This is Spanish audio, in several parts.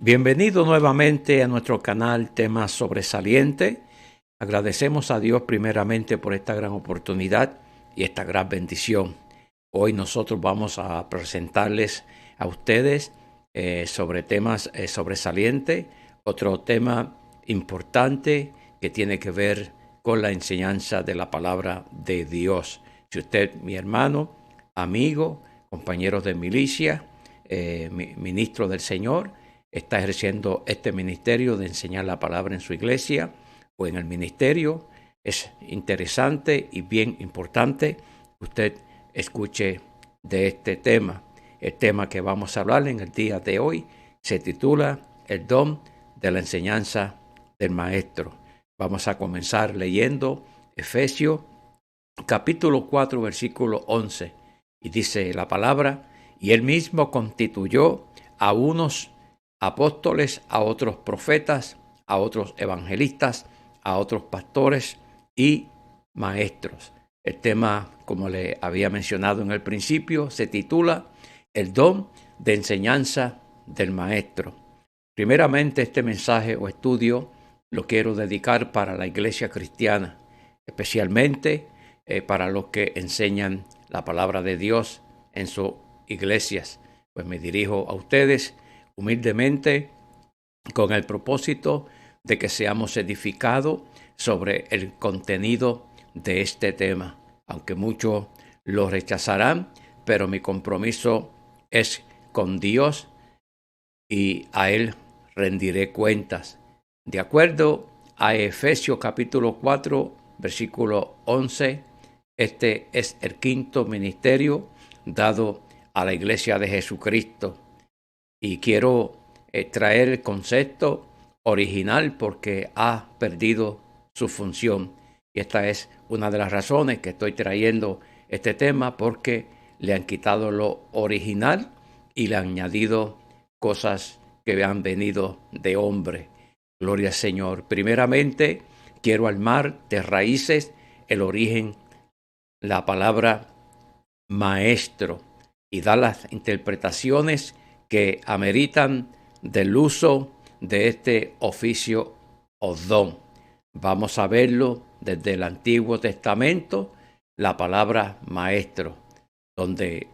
Bienvenido nuevamente a nuestro canal Temas Sobresalientes. Agradecemos a Dios primeramente por esta gran oportunidad y esta gran bendición. Hoy nosotros vamos a presentarles a ustedes sobre temas sobresalientes, otro tema importante que tiene que ver con la enseñanza de la palabra de Dios. Si usted, mi hermano, amigo, compañero de milicia, ministro del Señor, está ejerciendo este ministerio de enseñar la palabra en su iglesia o en el ministerio, es interesante y bien importante que usted escuche de este tema. El tema que vamos a hablar en el día de hoy se titula El don de la enseñanza del maestro. Vamos a comenzar leyendo Efesios capítulo 4, versículo 11. Y dice la palabra: y él mismo constituyó a unos apóstoles, a otros profetas, a otros evangelistas, a otros pastores y maestros. El tema, como le había mencionado en el principio, se titula El don de enseñanza del maestro. Primeramente, este mensaje o estudio lo quiero dedicar para la iglesia cristiana, especialmente para los que enseñan la palabra de Dios en sus iglesias. Pues me dirijo a ustedes humildemente con el propósito de que seamos edificados sobre el contenido de este tema. Aunque muchos lo rechazarán, pero mi compromiso es con Dios y a Él rendiré cuentas. De acuerdo a Efesios capítulo 4, versículo 11, este es el quinto ministerio dado a la iglesia de Jesucristo. Y quiero traer el concepto original porque ha perdido su función. Y esta es una de las razones que estoy trayendo este tema, porque le han quitado lo original y le han añadido cosas que han venido de hombre. Gloria al Señor. Primeramente, quiero armar de raíces el origen, la palabra maestro, y dar las interpretaciones que ameritan del uso de este oficio o don. Vamos a verlo desde el Antiguo Testamento, la palabra maestro, donde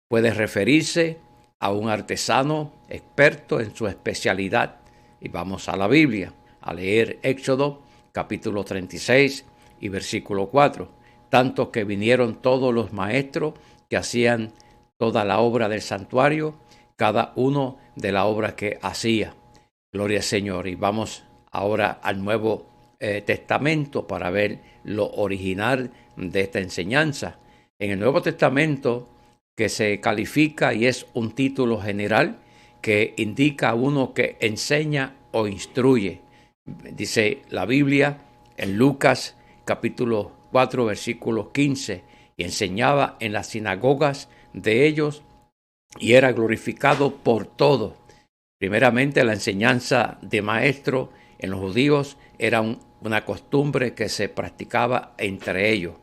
puede referirse a un artesano experto en su especialidad. Y vamos a la Biblia, a leer Éxodo capítulo 36 y versículo 4. Tanto que vinieron todos los maestros que hacían toda la obra del santuario, cada uno de la obra que hacía. Gloria al Señor. Y vamos ahora al Nuevo Testamento para ver lo original de esta enseñanza. En el Nuevo Testamento, que se califica y es un título general que indica a uno que enseña o instruye. Dice la Biblia en Lucas capítulo 4, versículo 15, y enseñaba en las sinagogas de ellos y era glorificado por todos. Primeramente, la enseñanza de maestro en los judíos era una costumbre que se practicaba entre ellos.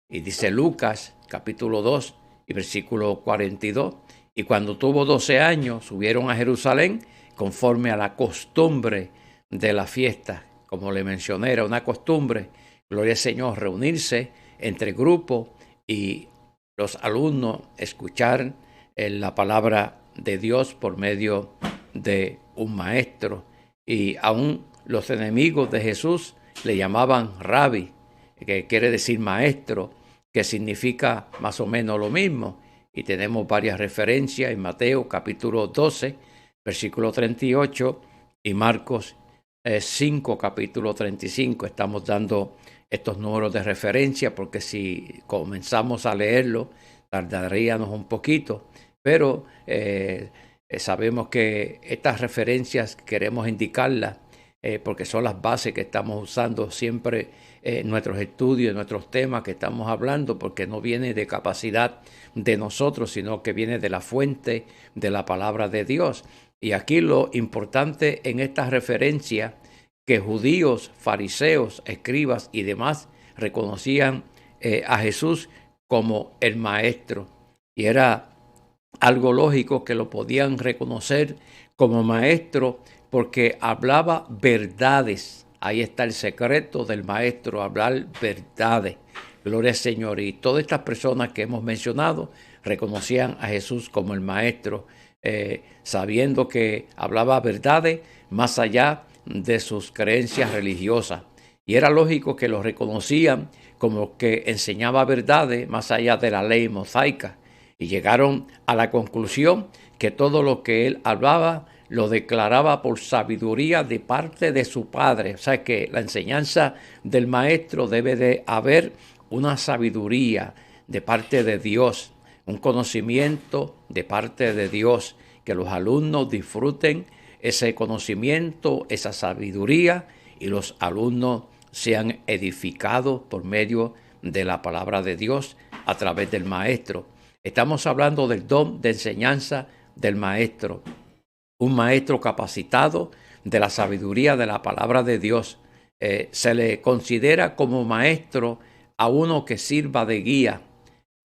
Y dice Lucas capítulo 2 y versículo 42, y cuando tuvo 12 años subieron a Jerusalén conforme a la costumbre de la fiesta. Como le mencioné, era una costumbre, gloria al Señor, reunirse entre grupos y los alumnos escuchar la palabra de Dios por medio de un maestro. Y aún los enemigos de Jesús le llamaban Rabbi, que quiere decir maestro, que significa más o menos lo mismo. Y tenemos varias referencias en Mateo capítulo 12, versículo 38, y Marcos 5, capítulo 35. Estamos dando estos números de referencia porque si comenzamos a leerlo tardaríamos un poquito, pero sabemos que estas referencias queremos indicarlas porque son las bases que estamos usando siempre en nuestros estudios, en nuestros temas que estamos hablando, porque no viene de capacidad de nosotros, sino que viene de la fuente de la palabra de Dios. Y aquí lo importante en estas referencias, que judíos, fariseos, escribas y demás reconocían a Jesús como el maestro. Y era algo lógico que lo podían reconocer como maestro porque hablaba verdades. Ahí está el secreto del maestro, hablar verdades. Gloria al Señor. Y todas estas personas que hemos mencionado reconocían a Jesús como el maestro, sabiendo que hablaba verdades más allá de sus creencias religiosas. Y era lógico que lo reconocían como que enseñaba verdades más allá de la ley mosaica. Y llegaron a la conclusión que todo lo que él hablaba lo declaraba por sabiduría de parte de su padre. O sea que la enseñanza del maestro debe de haber una sabiduría de parte de Dios, un conocimiento de parte de Dios, que los alumnos disfruten ese conocimiento, esa sabiduría, y los alumnos sean edificados por medio de la palabra de Dios a través del maestro. Estamos hablando del don de enseñanza del maestro, un maestro capacitado de la sabiduría de la palabra de Dios. Se le considera como maestro a uno que sirva de guía.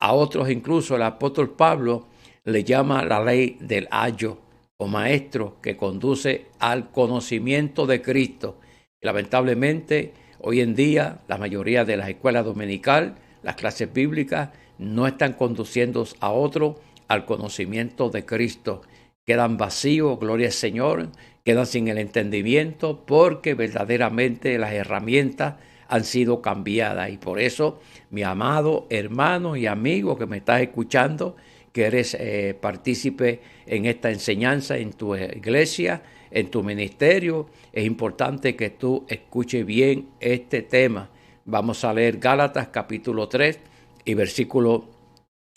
A otros, incluso el apóstol Pablo le llama la ley del ayo, o maestro que conduce al conocimiento de Cristo. Y lamentablemente, hoy en día, la mayoría de las escuelas dominicales, las clases bíblicas, no están conduciendo a otro al conocimiento de Cristo. Quedan vacíos, gloria al Señor, quedan sin el entendimiento, porque verdaderamente las herramientas han sido cambiadas. Y por eso, mi amado hermano y amigo que me estás escuchando, que eres partícipe en esta enseñanza en tu iglesia, en tu ministerio, es importante que tú escuches bien este tema. Vamos a leer Gálatas capítulo 3 y versículo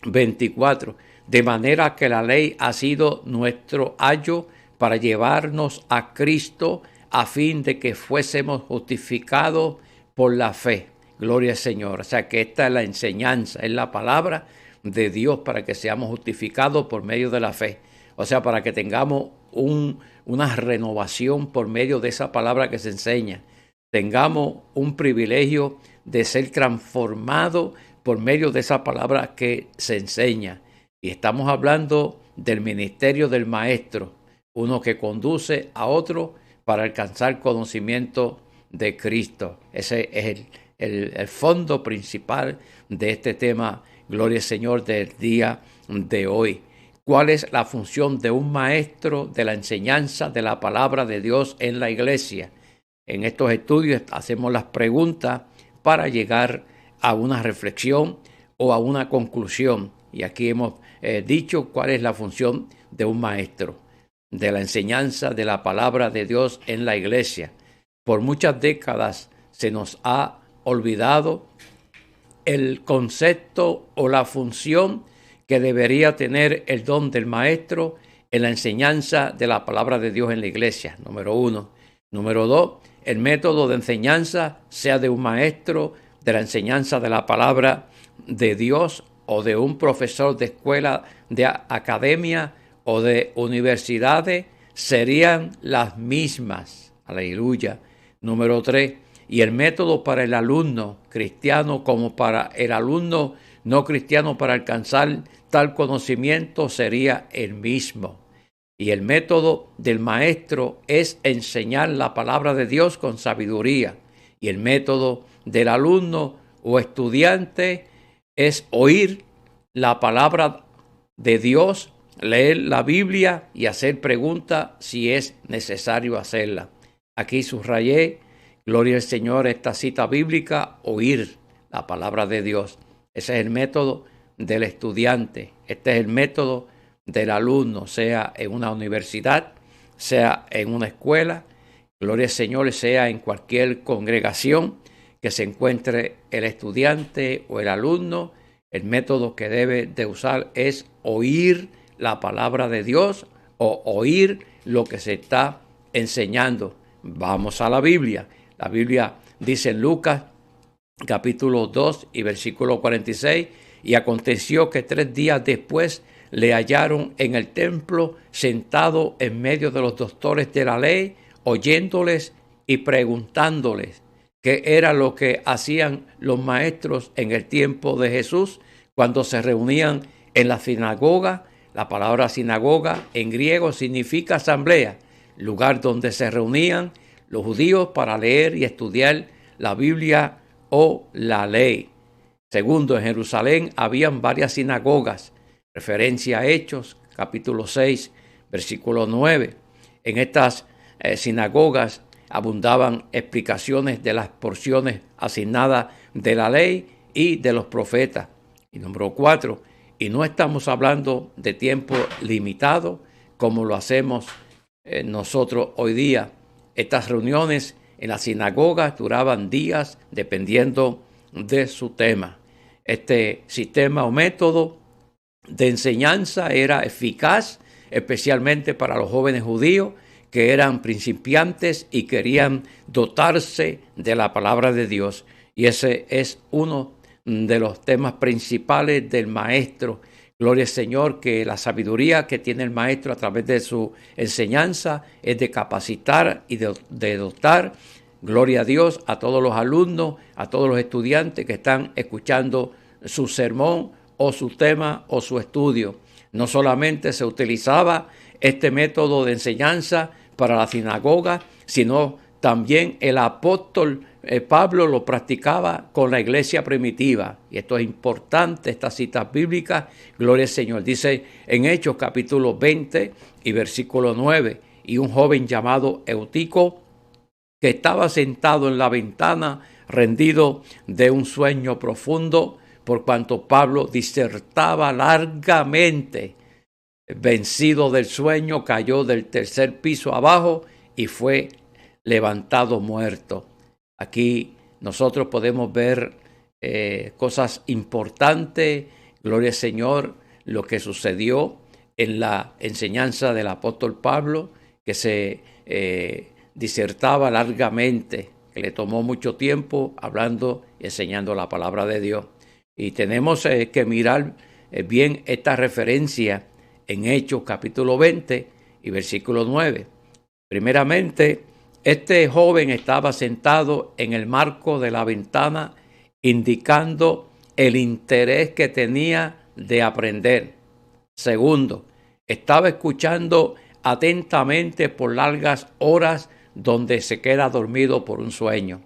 24. De manera que la ley ha sido nuestro ayo para llevarnos a Cristo, a fin de que fuésemos justificados por la fe. Gloria al Señor. O sea que esta es la enseñanza, es la palabra de Dios para que seamos justificados por medio de la fe. O sea, para que tengamos una renovación por medio de esa palabra que se enseña. Tengamos un privilegio de ser transformados por medio de esa palabra que se enseña. Y estamos hablando del ministerio del maestro, uno que conduce a otro para alcanzar conocimiento de Cristo. Ese es el fondo principal de este tema, gloria al Señor, del día de hoy. ¿Cuál es la función de un maestro de la enseñanza de la palabra de Dios en la iglesia? En estos estudios hacemos las preguntas para llegar a una reflexión o a una conclusión. Y aquí hemos dicho cuál es la función de un maestro de la enseñanza de la palabra de Dios en la iglesia. Por muchas décadas se nos ha olvidado el concepto o la función que debería tener el don del maestro en la enseñanza de la palabra de Dios en la iglesia, número 1. Número 2, el método de enseñanza sea de un maestro de la enseñanza de la palabra de Dios o de un profesor de escuela, de academia o de universidades, serían las mismas. Aleluya. Número 3, y el método para el alumno cristiano como para el alumno no cristiano para alcanzar tal conocimiento sería el mismo. Y el método del maestro es enseñar la palabra de Dios con sabiduría. Y el método del alumno o estudiante es oír la palabra de Dios, leer la Biblia y hacer preguntas si es necesario hacerla. Aquí subrayé, gloria al Señor, esta cita bíblica, oír la palabra de Dios. Ese es el método del estudiante. Este es el método del alumno, sea en una universidad, sea en una escuela, gloria al Señor, sea en cualquier congregación que se encuentre el estudiante o el alumno. El método que debe de usar es oír la palabra de Dios o oír lo que se está enseñando. Vamos a la Biblia. La Biblia dice en Lucas capítulo 2 y versículo 46, y aconteció que 3 días después le hallaron en el templo sentado en medio de los doctores de la ley, oyéndoles y preguntándoles qué era lo que hacían los maestros en el tiempo de Jesús cuando se reunían en la sinagoga. La palabra sinagoga en griego significa asamblea. lugar donde se reunían los judíos para leer y estudiar la Biblia o la ley. Segundo, en Jerusalén habían varias sinagogas, referencia a Hechos, capítulo 6, versículo 9. En estas sinagogas abundaban explicaciones de las porciones asignadas de la ley y de los profetas. Y número 4, y no estamos hablando de tiempo limitado como lo hacemos nosotros hoy día. Estas reuniones en las sinagogas duraban días dependiendo de su tema. Este sistema o método de enseñanza era eficaz, especialmente para los jóvenes judíos que eran principiantes y querían dotarse de la palabra de Dios. Y ese es uno de los temas principales del maestro. Gloria al Señor, que la sabiduría que tiene el maestro a través de su enseñanza es de capacitar y de dotar, gloria a Dios, a todos los alumnos, a todos los estudiantes que están escuchando su sermón o su tema o su estudio. No solamente se utilizaba este método de enseñanza para la sinagoga, sino también el apóstol Pablo lo practicaba con la iglesia primitiva. Y esto es importante, estas citas bíblicas, gloria al Señor. Dice en Hechos capítulo 20 y versículo 9, y un joven llamado Eutico, que estaba sentado en la ventana, rendido de un sueño profundo, por cuanto Pablo disertaba largamente, vencido del sueño, cayó del tercer piso abajo y fue levantado muerto. Aquí nosotros podemos ver cosas importantes, gloria al Señor, lo que sucedió en la enseñanza del apóstol Pablo, que se disertaba largamente, que le tomó mucho tiempo hablando y enseñando la palabra de Dios. Y tenemos que mirar bien esta referencia en Hechos capítulo 20 y versículo 9. Primeramente, este joven estaba sentado en el marco de la ventana, indicando el interés que tenía de aprender. Segundo, estaba escuchando atentamente por largas horas donde se queda dormido por un sueño.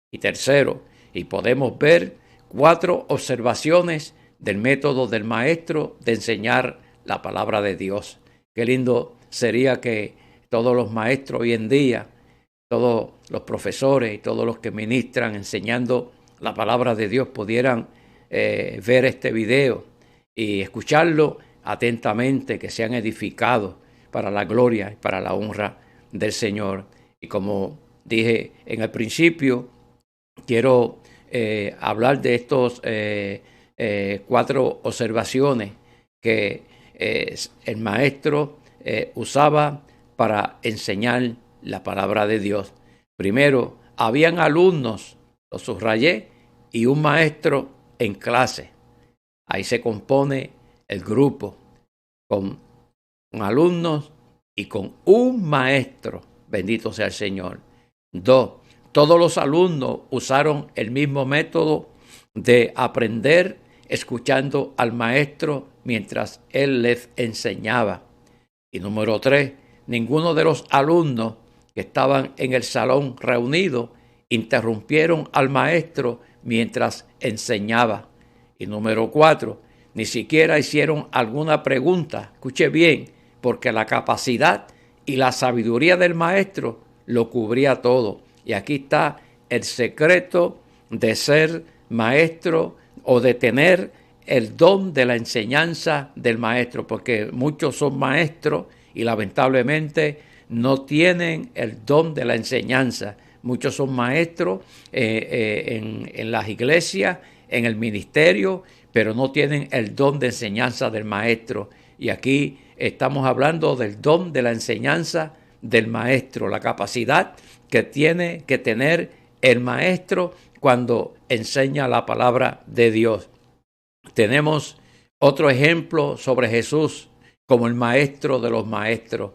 Y tercero, y podemos ver 4 observaciones del método del maestro de enseñar la palabra de Dios. Qué lindo sería que todos los maestros hoy en día, todos los profesores y todos los que ministran enseñando la palabra de Dios pudieran ver este video y escucharlo atentamente, que sean edificados para la gloria y para la honra del Señor. Y como dije en el principio, quiero hablar de estos 4 observaciones que el maestro usaba para enseñar la palabra de Dios. Primero, habían alumnos, lo subrayé, y un maestro en clase. Ahí se compone el grupo con alumnos y con un maestro. Bendito sea el Señor. 2, todos los alumnos usaron el mismo método de aprender, escuchando al maestro mientras él les enseñaba. Y número 3, ninguno de los alumnos que estaban en el salón reunido interrumpieron al maestro mientras enseñaba. Y número 4, ni siquiera hicieron alguna pregunta. Escuche bien, porque la capacidad y la sabiduría del maestro lo cubría todo. Y aquí está el secreto de ser maestro o de tener el don de la enseñanza del maestro, porque muchos son maestros y lamentablemente no tienen el don de la enseñanza. Muchos son maestros en las iglesias, en el ministerio, pero no tienen el don de enseñanza del maestro. Y aquí estamos hablando del don de la enseñanza del maestro, la capacidad que tiene que tener el maestro cuando enseña la palabra de Dios. Tenemos otro ejemplo sobre Jesús como el maestro de los maestros.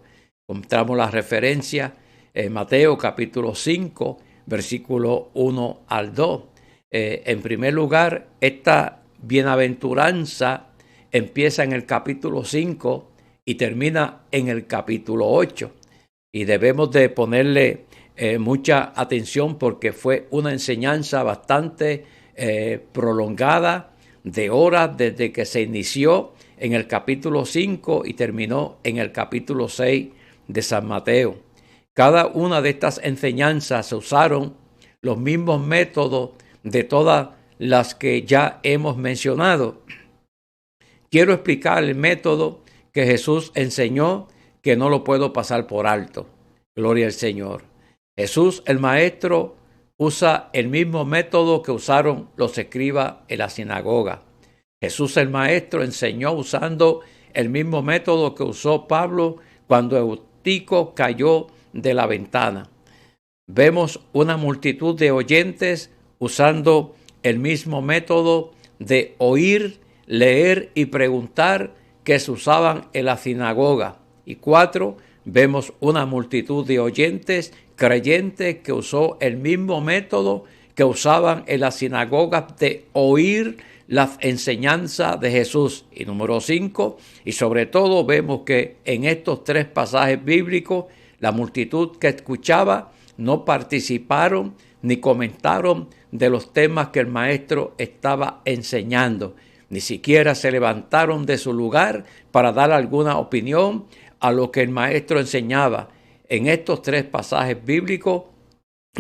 Encontramos la referencia en Mateo capítulo 5, versículo 1 al 2. En primer lugar, esta bienaventuranza empieza en el capítulo 5 y termina en el capítulo 8. y debemos de ponerle mucha atención porque fue una enseñanza bastante prolongada, de horas desde que se inició en el capítulo 5 y terminó en el capítulo 6 de San Mateo. Cada una de estas enseñanzas se usaron los mismos métodos de todas las que ya hemos mencionado. Quiero explicar el método que Jesús enseñó, que no lo puedo pasar por alto. Gloria al Señor. Jesús, el Maestro, usa el mismo método que usaron los escribas en la sinagoga. Jesús, el Maestro, enseñó usando el mismo método que usó Pablo cuando Eutico cayó de la ventana. Vemos una multitud de oyentes usando el mismo método de oír, leer y preguntar que se usaban en la sinagoga. Y 4, vemos una multitud de oyentes creyentes que usó el mismo método que usaban en las sinagogas de oír las enseñanzas de Jesús. Y número 5, y sobre todo vemos que en estos 3 pasajes bíblicos, la multitud que escuchaba no participaron ni comentaron de los temas que el maestro estaba enseñando. Ni siquiera se levantaron de su lugar para dar alguna opinión a lo que el maestro enseñaba. En estos 3 pasajes bíblicos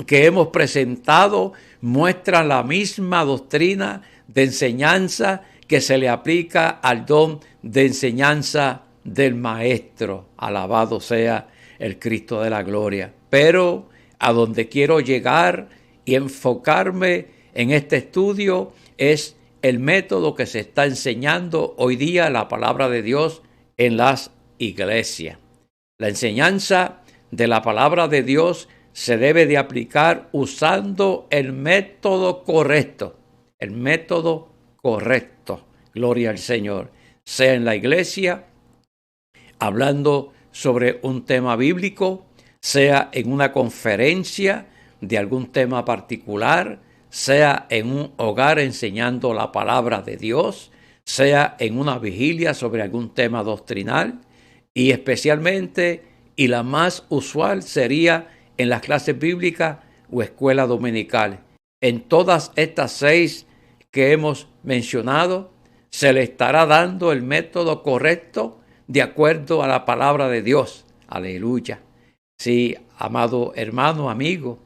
que hemos presentado muestran la misma doctrina de enseñanza que se le aplica al don de enseñanza del maestro. Alabado sea el Cristo de la gloria. Pero a donde quiero llegar y enfocarme en este estudio es el método que se está enseñando hoy día la palabra de Dios en las iglesias. La enseñanza de la palabra de Dios se debe de aplicar usando el método correcto. El método correcto. Gloria al Señor. Sea en la iglesia, hablando sobre un tema bíblico, sea en una conferencia de algún tema particular, sea en un hogar enseñando la palabra de Dios, sea en una vigilia sobre algún tema doctrinal, y especialmente, y la más usual sería en las clases bíblicas o escuela dominical. En todas estas 6 que hemos mencionado, se le estará dando el método correcto de acuerdo a la palabra de Dios. Aleluya. Sí, amado hermano, amigo,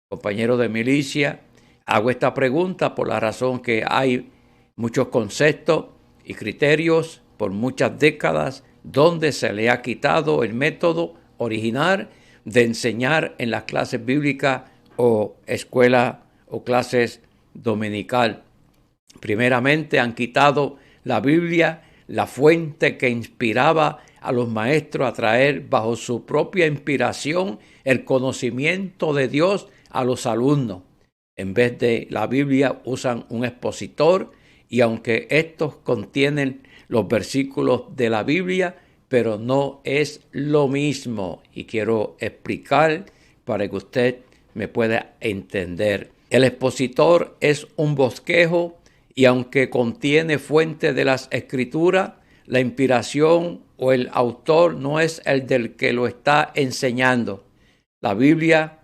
compañero de milicia, hago esta pregunta por la razón que hay muchos conceptos y criterios por muchas décadas donde se le ha quitado el método original de enseñar en las clases bíblicas o escuela o clases dominical. Primeramente han quitado la Biblia, la fuente que inspiraba a los maestros a traer bajo su propia inspiración el conocimiento de Dios a los alumnos. En vez de la Biblia usan un expositor, y aunque estos contienen los versículos de la Biblia, pero no es lo mismo. Y quiero explicar para que usted me pueda entender. El expositor es un bosquejo, y aunque contiene fuente de las Escrituras, la inspiración o el autor no es el del que lo está enseñando. La Biblia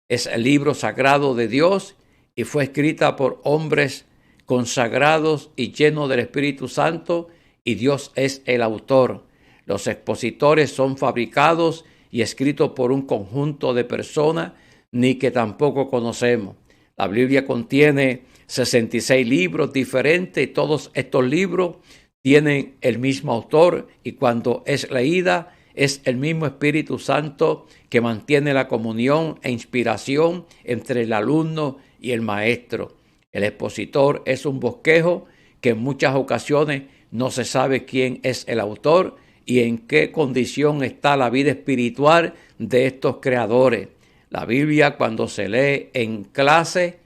es el libro sagrado de Dios y fue escrita por hombres consagrados y llenos del Espíritu Santo, y Dios es el autor. Los expositores son fabricados y escritos por un conjunto de personas ni que tampoco conocemos. La Biblia contiene 66 libros diferentes, y todos estos libros tienen el mismo autor, y cuando es leída es el mismo Espíritu Santo que mantiene la comunión e inspiración entre el alumno y el maestro. El expositor es un bosquejo que en muchas ocasiones no se sabe quién es el autor y en qué condición está la vida espiritual de estos creadores. La Biblia, cuando se lee en clase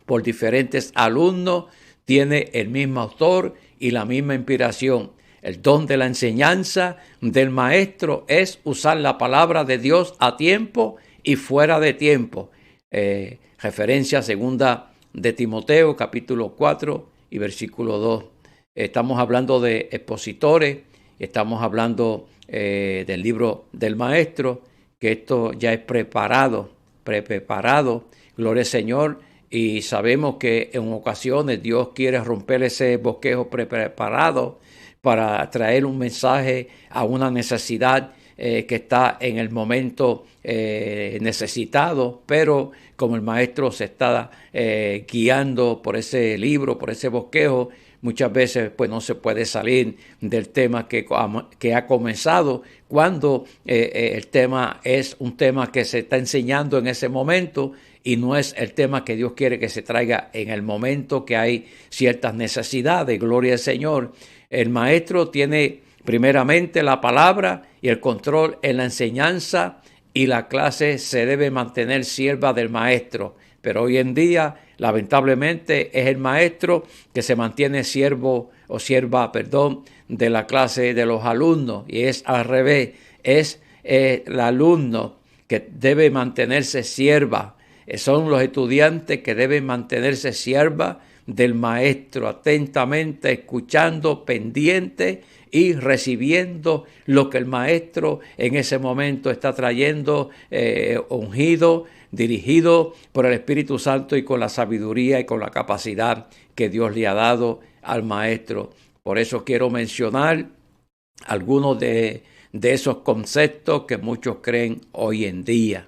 por diferentes alumnos, tiene el mismo autor y la misma inspiración. El don de la enseñanza del maestro es usar la palabra de Dios a tiempo y fuera de tiempo. Referencia segunda de Timoteo, capítulo 4 y versículo 2. Estamos hablando de expositores, estamos hablando del libro del maestro, que esto ya es preparado, gloria al Señor, y sabemos que en ocasiones Dios quiere romper ese bosquejo preparado para traer un mensaje a una necesidad que está en el momento necesitado, pero como el maestro se está guiando por ese libro, por ese bosquejo, muchas veces pues no se puede salir del tema que ha comenzado cuando el tema es un tema que se está enseñando en ese momento y no es el tema que Dios quiere que se traiga en el momento que hay ciertas necesidades. Gloria al Señor. El maestro tiene primeramente la palabra y el control en la enseñanza, y la clase se debe mantener sierva del maestro. Pero hoy en día, lamentablemente, es el maestro que se mantiene siervo o sierva, de la clase de los alumnos, y es al revés. Es el alumno que debe mantenerse sierva. Son los estudiantes que deben mantenerse sierva del maestro, atentamente escuchando, pendiente y recibiendo lo que el maestro en ese momento está trayendo, ungido, dirigido por el Espíritu Santo y con la sabiduría y con la capacidad que Dios le ha dado al maestro. Por eso quiero mencionar algunos de esos conceptos que muchos creen hoy en día.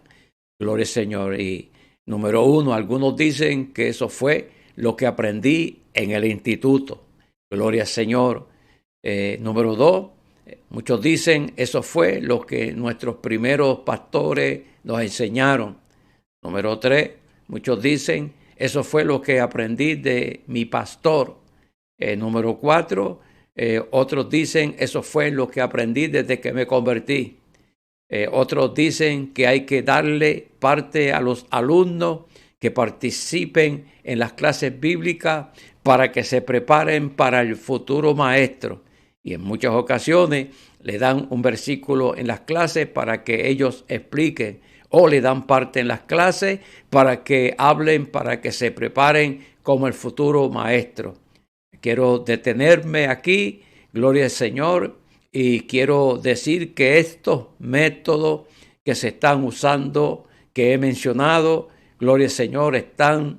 Gloria al Señor. Y número uno, algunos dicen que eso fue lo que aprendí en el instituto. Gloria al Señor. Número dos, muchos dicen eso fue lo que nuestros primeros pastores nos enseñaron. Número tres, muchos dicen eso fue lo que aprendí de mi pastor. Número cuatro, otros dicen eso fue lo que aprendí desde que me convertí. Otros dicen que hay que darle parte a los alumnos que participen en las clases bíblicas para que se preparen para el futuro maestro. Y en muchas ocasiones le dan un versículo en las clases para que ellos expliquen, o le dan parte en las clases para que hablen, para que se preparen como el futuro maestro. Quiero detenerme aquí, gloria al Señor, y quiero decir que estos métodos que se están usando, que he mencionado, gloria al Señor, están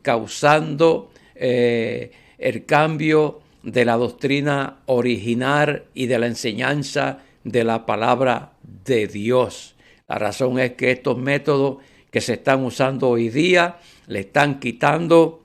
causando el cambio de la doctrina original y de la enseñanza de la palabra de Dios. La razón es que estos métodos que se están usando hoy día le están quitando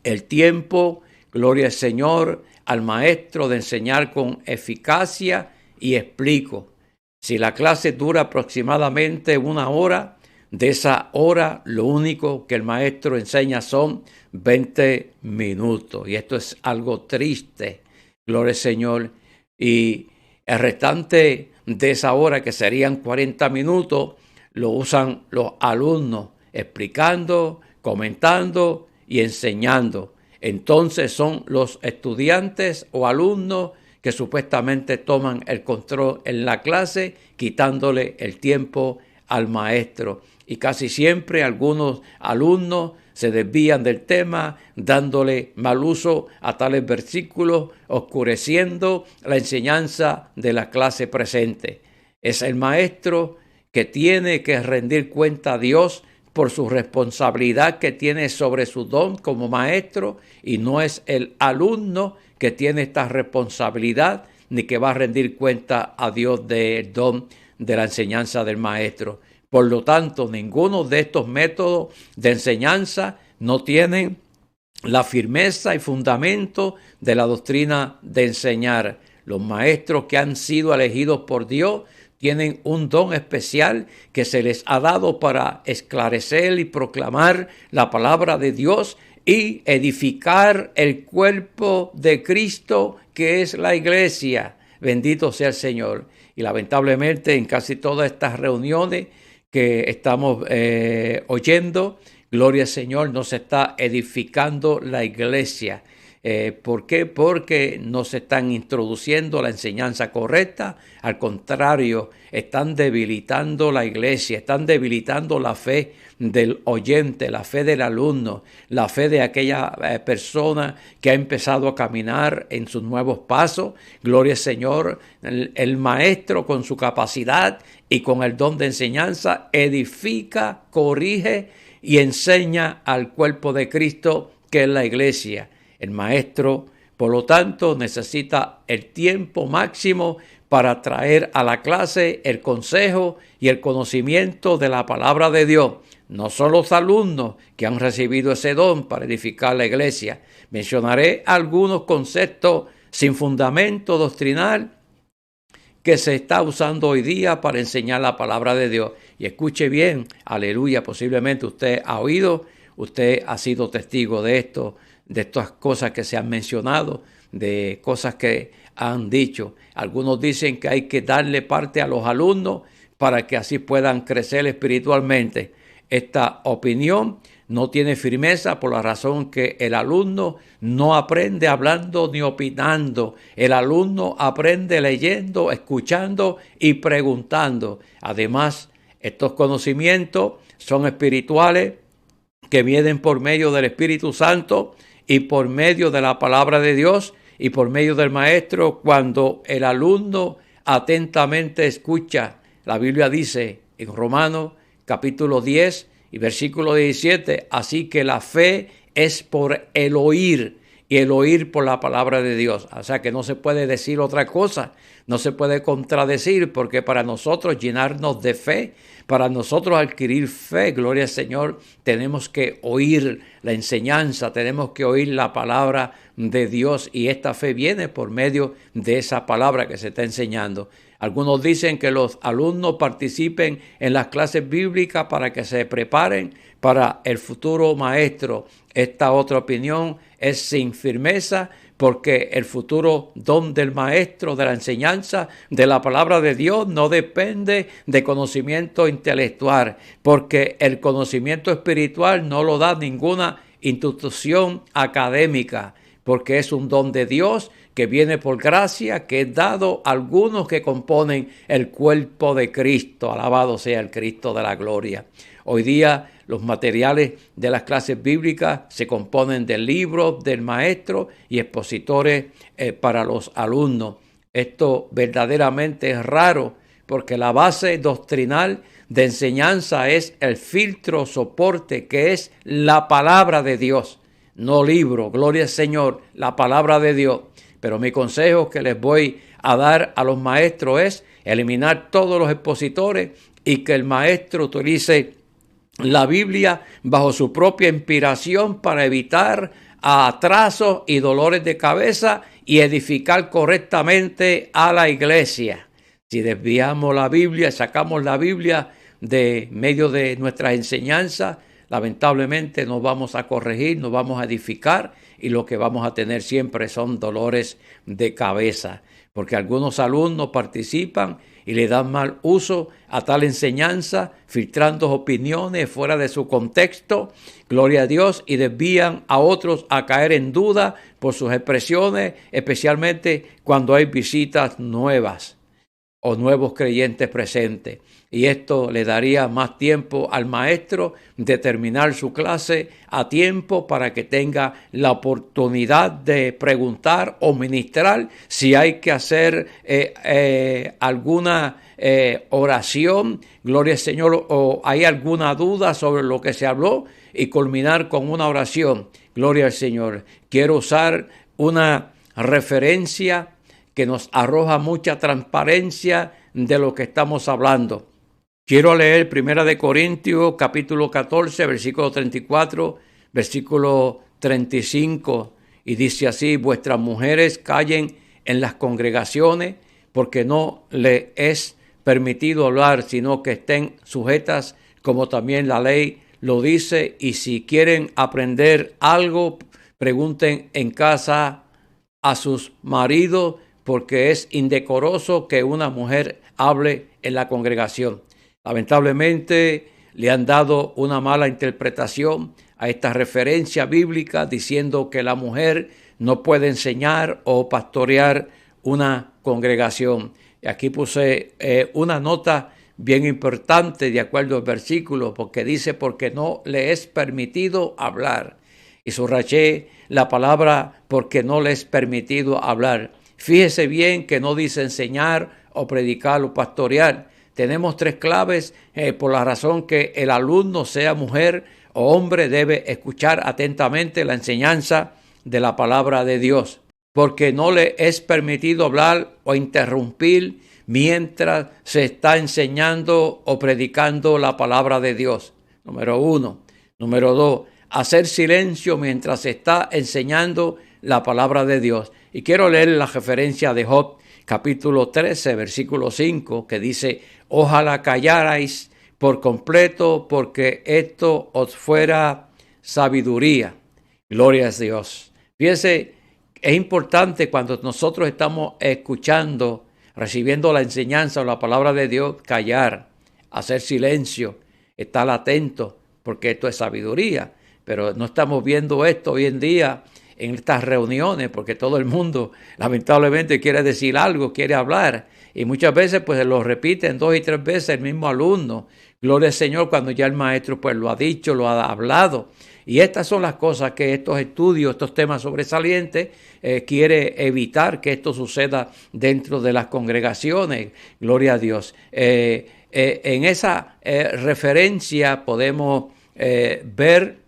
el tiempo, gloria al Señor, al maestro de enseñar con eficacia y explico. Si la clase dura aproximadamente 1 hora, de esa hora lo único que el maestro enseña son 20 minutos. Y esto es algo triste, gloria al Señor. Y el restante de esa hora, que serían 40 minutos, lo usan los alumnos explicando, comentando y enseñando. Entonces son los estudiantes o alumnos que supuestamente toman el control en la clase, quitándole el tiempo al maestro. Y casi siempre algunos alumnos se desvían del tema, dándole mal uso a tales versículos, oscureciendo la enseñanza de la clase presente. Es el maestro que tiene que rendir cuenta a Dios por su responsabilidad que tiene sobre su don como maestro, y no es el alumno que tiene esta responsabilidad ni que va a rendir cuenta a Dios del don de la enseñanza del maestro. Por lo tanto, ninguno de estos métodos de enseñanza no tienen la firmeza y fundamento de la doctrina de enseñar. Los maestros que han sido elegidos por Dios tienen un don especial que se les ha dado para esclarecer y proclamar la palabra de Dios y edificar el cuerpo de Cristo, que es la iglesia. Bendito sea el Señor. Y lamentablemente en casi todas estas reuniones que estamos oyendo, gloria al Señor, no se está edificando la iglesia. ¿Por qué? Porque no se están introduciendo la enseñanza correcta. Al contrario, están debilitando la iglesia, están debilitando la fe del oyente, la fe del alumno, la fe de aquella persona que ha empezado a caminar en sus nuevos pasos. Gloria al Señor, el maestro con su capacidad y con el don de enseñanza edifica, corrige y enseña al cuerpo de Cristo, que es la iglesia. El maestro, por lo tanto, necesita el tiempo máximo para traer a la clase el consejo y el conocimiento de la palabra de Dios. No son los alumnos que han recibido ese don para edificar la iglesia. Mencionaré algunos conceptos sin fundamento doctrinal que se está usando hoy día para enseñar la palabra de Dios. Y escuche bien, aleluya, posiblemente usted ha oído, usted ha sido testigo de esto, de estas cosas que se han mencionado, de cosas que han dicho. Algunos dicen que hay que darle parte a los alumnos para que así puedan crecer espiritualmente. Esta opinión no tiene firmeza por la razón que el alumno no aprende hablando ni opinando. El alumno aprende leyendo, escuchando y preguntando. Además, estos conocimientos son espirituales que vienen por medio del Espíritu Santo y por medio de la palabra de Dios y por medio del maestro. Cuando el alumno atentamente escucha, la Biblia dice en Romanos capítulo 10 y versículo 17, así que la fe es por el oír y el oír por la palabra de Dios. O sea que no se puede decir otra cosa, no se puede contradecir, porque para nosotros llenarnos de fe, para nosotros adquirir fe, gloria al Señor, tenemos que oír la enseñanza, tenemos que oír la palabra de Dios, y esta fe viene por medio de esa palabra que se está enseñando. Algunos dicen que los alumnos participen en las clases bíblicas para que se preparen para el futuro maestro. Esta otra opinión es sin firmeza, porque el futuro don del maestro, de la enseñanza, de la palabra de Dios, no depende de conocimiento intelectual, porque el conocimiento espiritual no lo da ninguna institución académica, porque es un don de Dios que viene por gracia, que es dado a algunos que componen el cuerpo de Cristo. Alabado sea el Cristo de la gloria. Hoy día los materiales de las clases bíblicas se componen de libros del maestro y expositores para los alumnos. Esto verdaderamente es raro, porque la base doctrinal de enseñanza es el filtro soporte, que es la palabra de Dios. No libro, gloria al Señor, la palabra de Dios. Pero mi consejo que les voy a dar a los maestros es eliminar todos los expositores y que el maestro utilice la Biblia bajo su propia inspiración para evitar atrasos y dolores de cabeza y edificar correctamente a la iglesia. Si desviamos la Biblia, sacamos la Biblia de medio de nuestras enseñanzas, lamentablemente nos vamos a corregir, nos vamos a edificar, y lo que vamos a tener siempre son dolores de cabeza, porque algunos alumnos participan y le dan mal uso a tal enseñanza, filtrando opiniones fuera de su contexto, gloria a Dios, y desvían a otros a caer en duda por sus expresiones, especialmente cuando hay visitas nuevas o nuevos creyentes presentes. Y esto le daría más tiempo al maestro de terminar su clase a tiempo para que tenga la oportunidad de preguntar o ministrar si hay que hacer alguna oración, gloria al Señor, o hay alguna duda sobre lo que se habló, y culminar con una oración, gloria al Señor. Quiero usar una referencia que nos arroja mucha transparencia de lo que estamos hablando. Quiero leer 1 Corintios capítulo 14, versículo 34, versículo 35, y dice así: vuestras mujeres callen en las congregaciones, porque no les es permitido hablar, sino que estén sujetas, como también la ley lo dice, y si quieren aprender algo, pregunten en casa a sus maridos, porque es indecoroso que una mujer hable en la congregación. Lamentablemente le han dado una mala interpretación a esta referencia bíblica, diciendo que la mujer no puede enseñar o pastorear una congregación. Y aquí puse una nota bien importante de acuerdo al versículo, porque dice: porque no le es permitido hablar. Y subrayé la palabra porque no le es permitido hablar. Fíjese bien que no dice enseñar o predicar o pastorear. tenemos 3 claves por la razón que el alumno, sea mujer o hombre, debe escuchar atentamente la enseñanza de la palabra de Dios, porque no le es permitido hablar o interrumpir mientras se está enseñando o predicando la palabra de Dios. Número 1. Número 2. Hacer silencio mientras se está enseñando la palabra de Dios. Y quiero leer la referencia de Job, capítulo 13, versículo 5, que dice: ojalá callarais por completo, porque esto os fuera sabiduría. Gloria a Dios. Fíjense, es importante cuando nosotros estamos escuchando, recibiendo la enseñanza o la palabra de Dios, callar, hacer silencio, estar atento, porque esto es sabiduría. Pero no estamos viendo esto hoy en día en estas reuniones, porque todo el mundo lamentablemente quiere decir algo, quiere hablar, y muchas veces pues lo repiten 2 y 3 veces el mismo alumno. Gloria al Señor cuando ya el maestro pues lo ha dicho, lo ha hablado. Y estas son las cosas que estos estudios, estos temas sobresalientes, quiere evitar que esto suceda dentro de las congregaciones. Gloria a Dios. En esa referencia podemos ver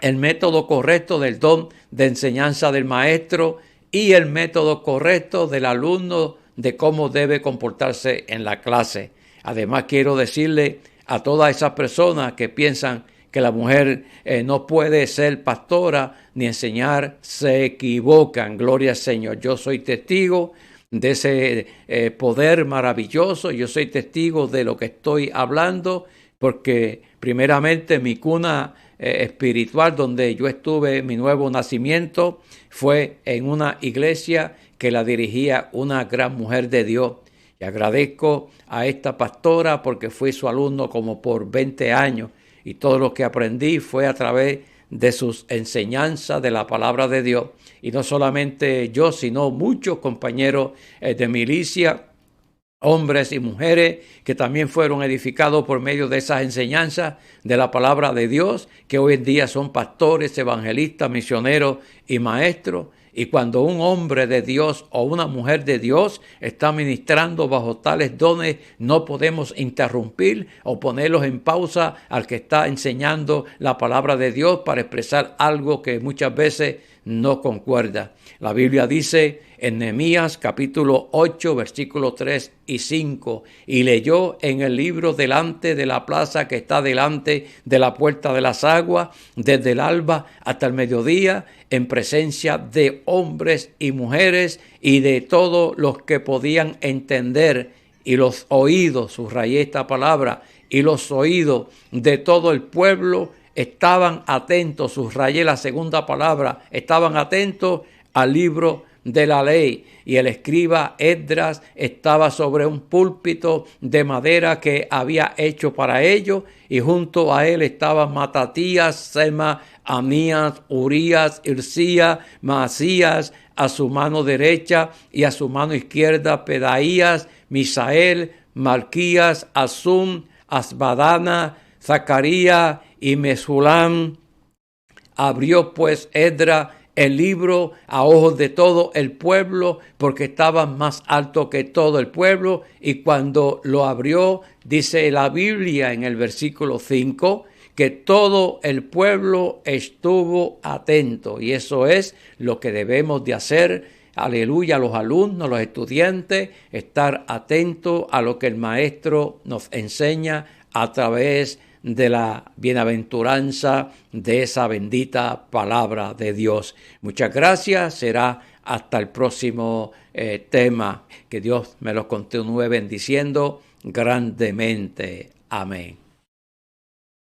el método correcto del don de enseñanza del maestro y el método correcto del alumno de cómo debe comportarse en la clase. Además, quiero decirle a todas esas personas que piensan que la mujer no puede ser pastora ni enseñar, se equivocan. Gloria al Señor. Yo soy testigo de ese poder maravilloso. Yo soy testigo de lo que estoy hablando, porque primeramente mi cuna espiritual, donde yo estuve, mi nuevo nacimiento, fue en una iglesia que la dirigía una gran mujer de Dios. Y agradezco a esta pastora porque fui su alumno como por 20 años y todo lo que aprendí fue a través de sus enseñanzas de la palabra de Dios. Y no solamente yo, sino muchos compañeros de milicia, hombres y mujeres que también fueron edificados por medio de esas enseñanzas de la palabra de Dios, que hoy en día son pastores, evangelistas, misioneros y maestros. Y cuando un hombre de Dios o una mujer de Dios está ministrando bajo tales dones, no podemos interrumpir o ponerlos en pausa al que está enseñando la palabra de Dios para expresar algo que muchas veces no concuerda. La Biblia dice en Nehemías capítulo 8, versículos 3 y 5, y leyó en el libro delante de la plaza que está delante de la puerta de las aguas, desde el alba hasta el mediodía, en presencia de hombres y mujeres y de todos los que podían entender, y los oídos, subrayé esta palabra, y los oídos de todo el pueblo estaban atentos, subrayé la segunda palabra, estaban atentos al libro de la ley. Y el escriba Esdras estaba sobre un púlpito de madera que había hecho para ello, y junto a él estaban Matatías, Sema, Amías, Urías, Hilcías, Maasías, a su mano derecha, y a su mano izquierda Pedaías, Misael, Malquías, Asum, Asbadana, Zacarías y Mesulam. Abrió pues Esdras el libro a ojos de todo el pueblo, porque estaba más alto que todo el pueblo, y cuando lo abrió, dice la Biblia en el versículo 5, que todo el pueblo estuvo atento, y eso es lo que debemos de hacer. Aleluya, los alumnos, los estudiantes, estar atentos a lo que el maestro nos enseña a través de la bienaventuranza de esa bendita palabra de Dios. Muchas gracias. Será hasta el próximo tema. Que Dios me los continúe bendiciendo grandemente. Amén.